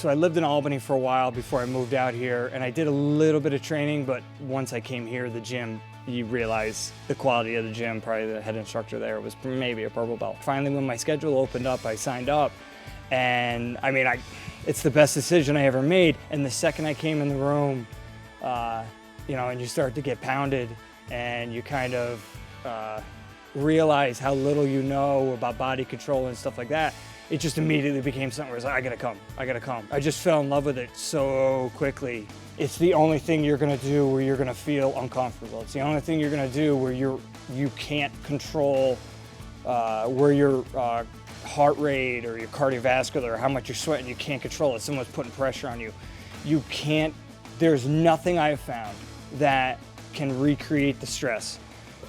So I lived in Albany for a while before I moved out here, and I did a little bit of training, but once I came here, the gym, you realize the quality of the gym. Probably the head instructor there was maybe a purple belt. Finally, when my schedule opened up, I signed up, and I mean, it's the best decision I ever made. And the second I came in the room, you know, and you start to get pounded, and you kind of realize how little you know about body control and stuff like that, it just immediately became something where it's like, I gotta come. I just fell in love with it so quickly. It's the only thing you're gonna do where you're gonna feel uncomfortable. It's the only thing you're gonna do where you can't control where your heart rate or your cardiovascular, or how much you're sweating, you can't control it. Someone's putting pressure on you. You can't, there's nothing I have found that can recreate the stress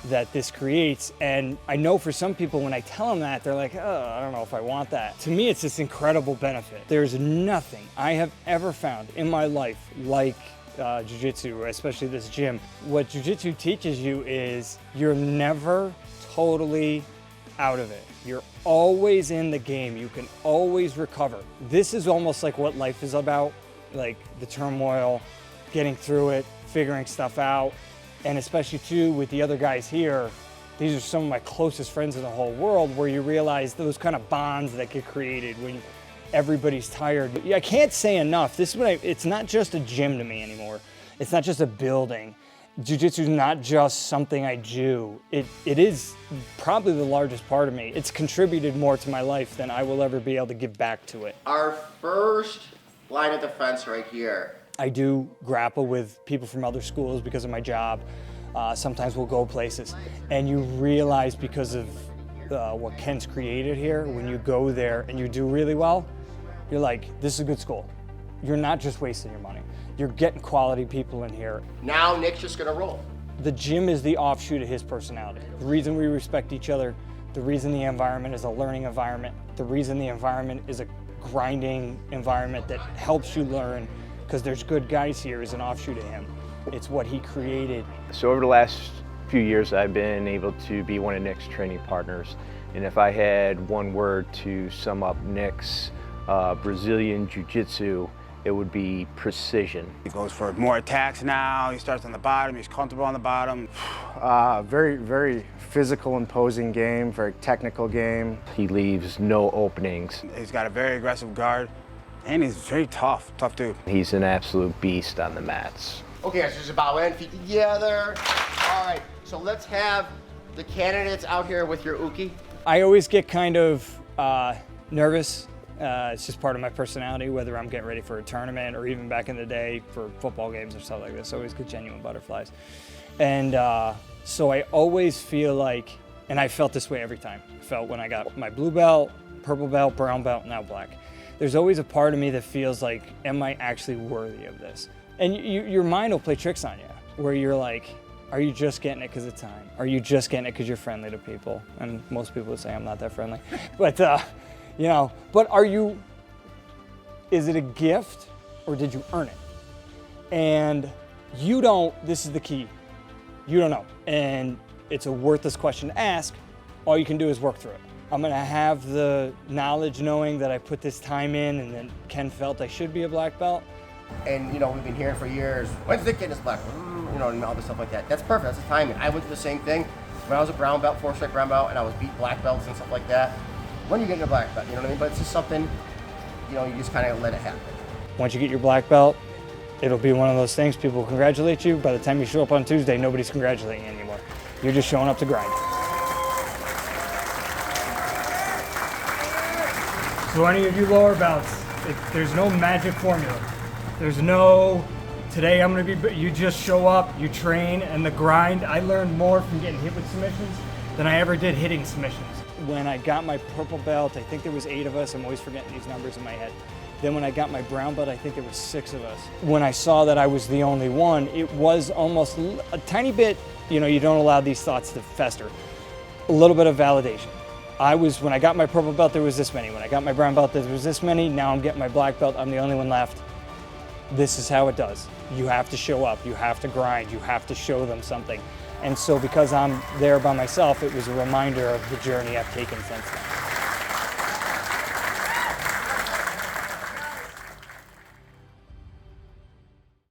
that this creates. And I know for some people, when I tell them that, they're like, oh, I don't know if I want that. To me, it's this incredible benefit. There's nothing I have ever found in my life like jiu-jitsu, especially this gym. What jiu-jitsu teaches you is you're never totally out of it. You're always in the game. You can always recover. This is almost like what life is about, like the turmoil, getting through it, figuring stuff out. And especially too with the other guys here, these are some of my closest friends in the whole world, where you realize those kind of bonds that get created when everybody's tired. I can't say enough, this is what it's not just a gym to me anymore. It's not just a building. Jiu-jitsu is not just something I do. It is probably the largest part of me. It's contributed more to my life than I will ever be able to give back to it. Our first line of defense right here. I do grapple with people from other schools because of my job. Sometimes we'll go places, and you realize because of what Ken's created here, when you go there and you do really well, you're like, this is a good school. You're not just wasting your money. You're getting quality people in here. Now Nick's just gonna roll. The gym is the offshoot of his personality. The reason we respect each other, the reason the environment is a learning environment, the reason the environment is a grinding environment that helps you learn, because there's good guys here, is an offshoot of him. It's what he created. So over the last few years, I've been able to be one of Nick's training partners. And if I had one word to sum up Nick's Brazilian Jiu-Jitsu, it would be precision. He goes for more attacks now. He starts on the bottom. He's comfortable on the bottom. Very, very physical, imposing game, very technical game. He leaves no openings. He's got a very aggressive guard, and he's very tough dude. He's an absolute beast on the mats. Okay, so just bow in, feet together. All right, so let's have the candidates out here with your uke. I always get kind of nervous. It's just part of my personality, whether I'm getting ready for a tournament or even back in the day for football games or stuff like this. I always get genuine butterflies. And so I always feel like, and I felt this way every time. I felt when I got my blue belt, purple belt, brown belt, now black. There's always a part of me that feels like, am I actually worthy of this? And your mind will play tricks on you, where you're like, are you just getting it because of time? Are you just getting it because you're friendly to people? And most people would say I'm not that friendly. But, you know, but is it a gift or did you earn it? And you don't, this is the key, you don't know. And it's a worthless question to ask. All you can do is work through it. I'm gonna have the knowledge knowing that I put this time in and then Ken felt I should be a black belt. And you know, we've been hearing for years, when's Nick getting his black belt? You know, and all this stuff like that. That's perfect, that's the timing. I went through the same thing when I was a brown belt, 4-strike brown belt, and I was beat black belts and stuff like that. When you get your black belt, you know what I mean? But it's just something, you know, you just kind of let it happen. Once you get your black belt, it'll be one of those things, people will congratulate you. By the time you show up on Tuesday, nobody's congratulating you anymore. You're just showing up to grind. So any of you lower belts, there's no magic formula. There's no, today I'm gonna be, you just show up, you train, and the grind. I learned more from getting hit with submissions than I ever did hitting submissions. When I got my purple belt, I think there was 8 of us. I'm always forgetting these numbers in my head. Then when I got my brown belt, I think there was 6 of us. When I saw that I was the only one, it was almost a tiny bit, you know, you don't allow these thoughts to fester. A little bit of validation. When I got my purple belt, there was this many. When I got my brown belt, there was this many. Now I'm getting my black belt, I'm the only one left. This is how it does. You have to show up, you have to grind, you have to show them something. And so because I'm there by myself, it was a reminder of the journey I've taken since then.